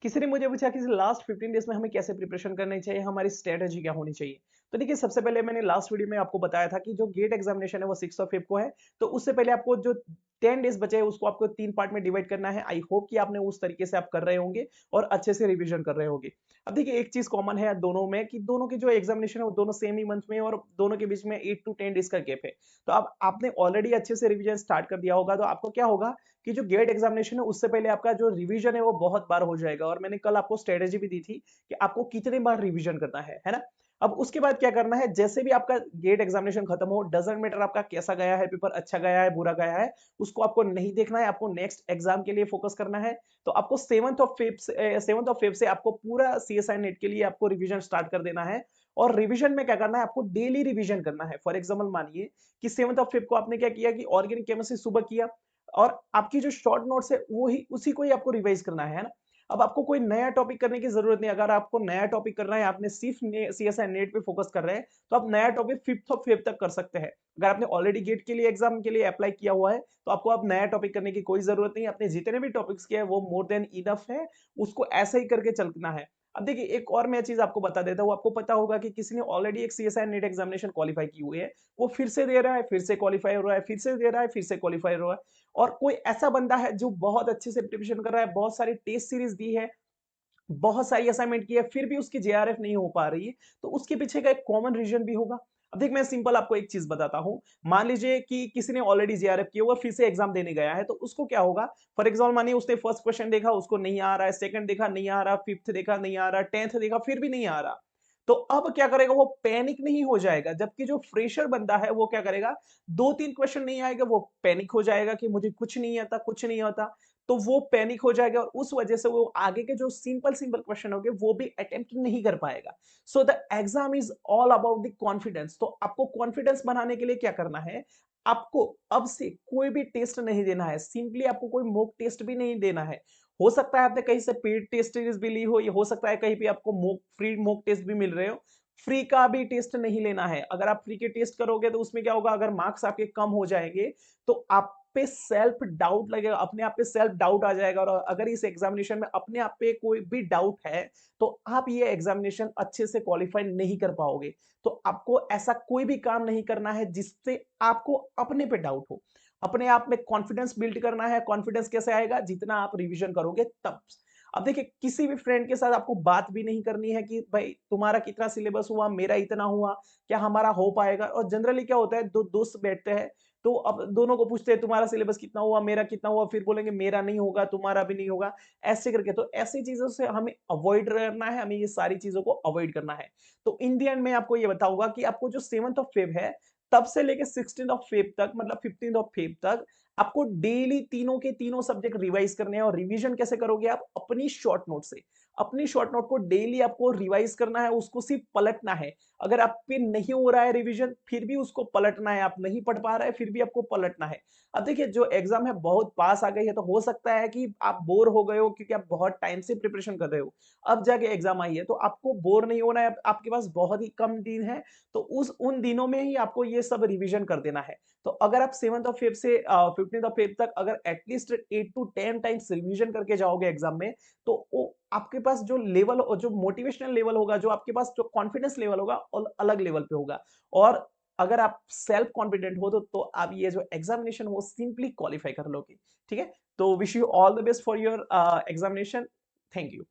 किसी ने मुझे पूछा कि लास्ट 15 डेज में हमें कैसे प्रिपरेशन करनी चाहिए, हमारी स्ट्रेटजी क्या होनी चाहिए। तो देखिए, सबसे पहले मैंने लास्ट वीडियो में आपको बताया था कि जो गेट एग्जामिनेशन है वो 6 ऑफ फेब को है। तो उससे पहले आपको जो 10 डेज बचे हैं उसको आपको 3 पार्ट में डिवाइड करना है। आई होप कि आपने उस तरीके से आप कर रहे होंगे और अच्छे से रिवीजन कर रहे होंगे। अब देखिए, एक चीज कॉमन है दोनों में कि दोनों की जो एग्जामिनेशन है वो दोनों सेम ही मंथ में और दोनों के बीच में 8 टू 10 डेज का गैप है। तो अब आपने ऑलरेडी अच्छे से रिवीजन स्टार्ट कर दिया होगा, तो आपको क्या होगा कि जो गेट एग्जामिनेशन है उससे पहले आपका जो रिवीजन है वो बहुत बार हो जाएगा। और मैंने कल आपको स्ट्रेटेजी भी दी थी कि आपको कितने बार रिवीजन करना है ना। अब उसके बाद क्या करना है, जैसे भी आपका गेट एग्जामिनेशन खत्म हो, डजंट मैटर आपका कैसा गया है पेपर, अच्छा गया है बुरा गया है, उसको आपको नहीं देखना है, आपको नेक्स्ट एग्जाम के लिए फोकस करना है। तो आपको 7th ऑफ फेब से आपको पूरा सीएसआई नेट के लिए आपको रिवीजन स्टार्ट कर देना है। और रिवीजन में क्या करना है, आपको डेली रिवीजन करना है। फॉर एग्जाम्पल मानिए कि 7th ऑफ फेब को आपने क्या किया कि ऑर्गेनिक केमिस्ट्री सुबह किया और आपकी जो शॉर्ट नोट्स है वो ही उसी को ही आपको रिवाइज करना है ना। अब आपको कोई नया टॉपिक करने की जरूरत नहीं। अगर आपको नया टॉपिक करना है, आपने सिर्फ सीएसआई नेट पे फोकस कर रहे हैं, तो आप नया टॉपिक 5th ऑफ फेब तक कर सकते हैं। अगर आपने ऑलरेडी गेट के लिए एग्जाम के लिए अप्लाई किया हुआ है तो आपको अब नया टॉपिक करने की कोई जरूरत नहीं। अपने जितने भी टॉपिक्स किए हैं वो मोर देन इनफ है, उसको ऐसे ही करके चलना है। अब देखिए, एक और मैं चीज आपको बता देता हूँ। आपको पता होगा कि किसी ने ऑलरेडी एक सीएसआई नेट एग्जामिनेशन क्वालिफाई की हुई है, वो फिर से दे रहा है, फिर से क्वालिफाई हो रहा है, फिर से दे रहा है, फिर से क्वालिफाई हो रहा है। और कोई ऐसा बंदा है जो बहुत अच्छे से प्रिपरेशन कर रहा है, बहुत सारी टेस्ट सीरीज दी है, बहुत सारी असाइनमेंट की है, फिर भी उसकी जेआरएफ नहीं हो पा रही है, तो उसके पीछे का एक कॉमन रीजन भी होगा। अब देख, मैं सिंपल आपको एक चीज बताता हूं। मान लीजिए कि किसी ने ऑलरेडी जेआरएफ किया हुआ, फिर से एग्जाम देने गया है, तो उसको क्या होगा। फॉर एग्जाम्पल मानिए उसने फर्स्ट क्वेश्चन देखा, उसको नहीं आ रहा है, सेकंड देखा नहीं आ रहा, फिफ्थ देखा नहीं आ रहा, 10th देखा फिर भी नहीं आ रहा। तो अब क्या करेगा, वो पैनिक नहीं हो जाएगा। जबकि जो फ्रेशर बंदा है वो क्या करेगा, 2-3 क्वेश्चन नहीं आएगा वो पैनिक हो जाएगा कि मुझे कुछ नहीं आता, कुछ नहीं आता। तो वो पैनिक हो जाएगा और उस वजह से वो आगे के जो सिंपल सिंपल क्वेश्चन होंगे वो भी अटेम्प्ट नहीं कर पाएगा। So the exam is all about the confidence. तो आपको कॉन्फिडेंस बनाने के लिए क्या करना है, आपको अब से कोई भी टेस्ट नहीं देना है। सिंपली आपको कोई मॉक टेस्ट भी नहीं देना है। हो सकता है आपने कहीं से पेड टेस्ट सीरीज भी ली हो, ये हो सकता है कहीं पे आपको मॉक टेस्ट भी मिल रहे हो। फ्री का भी टेस्ट नहीं लेना है। अगर आप फ्री के टेस्ट करोगे तो उसमें क्या होगा, अगर मार्क्स आपके कम हो जाएंगे तो आप पे सेल्फ डाउट लगेगा, अपने आप पे सेल्फ डाउट आ जाएगा। और अगर इस एग्जामिनेशन में अपने आप पे कोई भी डाउट है तो आप ये एग्जामिनेशन अच्छे से क्वालिफाई नहीं कर पाओगे। तो आपको ऐसा कोई भी काम नहीं करना है जिससे आपको अपने पे डाउट हो। अपने आप में कॉन्फिडेंस बिल्ड करना है। कॉन्फिडेंस कैसे आएगा, जितना आप रिवीजन करोगे तब। अब देखिए, किसी भी फ्रेंड के साथ आपको बात भी नहीं करनी है कि भाई तुम्हारा कितना सिलेबस हुआ, मेरा इतना हुआ, क्या हमारा हो पाएगा। और जनरली क्या होता है, दो दोस्त बैठते हैं तो अब दोनों को पूछते हैं तुम्हारा सिलेबस कितना हुआ, मेरा कितना हुआ, फिर बोलेंगे मेरा नहीं होगा, तुम्हारा भी नहीं होगा, ऐसे करके। तो ऐसी चीजों से हमें अवॉइड करना है, हमें ये सारी चीजों को अवॉइड करना है। तो इन दी एंड मैं आपको ये बताऊंगा कि आपको जो 7th ऑफ फेब है तब से लेके 16th ऑफ फेब तक, मतलब 15th ऑफ फेब तक आपको डेली तीनों के तीनों सब्जेक्ट रिवाइज करने हैं। और रिवीजन कैसे करोगे आप, अपनी शॉर्ट नोट से। अपनी शॉर्ट नोट को डेली आपको रिवाइज करना है, उसको सिर्फ पलटना है। अगर आप पे नहीं हो रहा है रिवीजन फिर भी उसको पलटना है, आप नहीं पढ़ पा रहे हैं फिर भी आपको पलटना है। अब देखिए, जो एग्जाम है बहुत पास आ गई है, तो हो सकता है कि आप बोर हो गए हो क्योंकि आप बहुत टाइम से प्रिपरेशन कर रहे हो। अब जाके एग्जाम आई है तो आपको बोर नहीं होना है, आपके पास बहुत ही कम दिन है। तो उस उन दिनों में ही आपको ये सब रिवीजन कर देना है। तो अगर आप 7th ऑफ फेब से 15th ऑफ फेब तक अगर एटलीस्ट 8 to 10 टाइम्स रिवीजन करके जाओगे एग्जाम में, तो वो आपके पास जो लेवल, जो मोटिवेशनल लेवल होगा, जो आपके पास जो कॉन्फिडेंस लेवल होगा, अलग लेवल पे होगा। और अगर आप सेल्फ कॉन्फिडेंट हो तो आप ये जो एग्जामिनेशन वो सिंपली क्वालिफाई कर लोगे। ठीक है, तो wish you all the best for your examination. Thank you.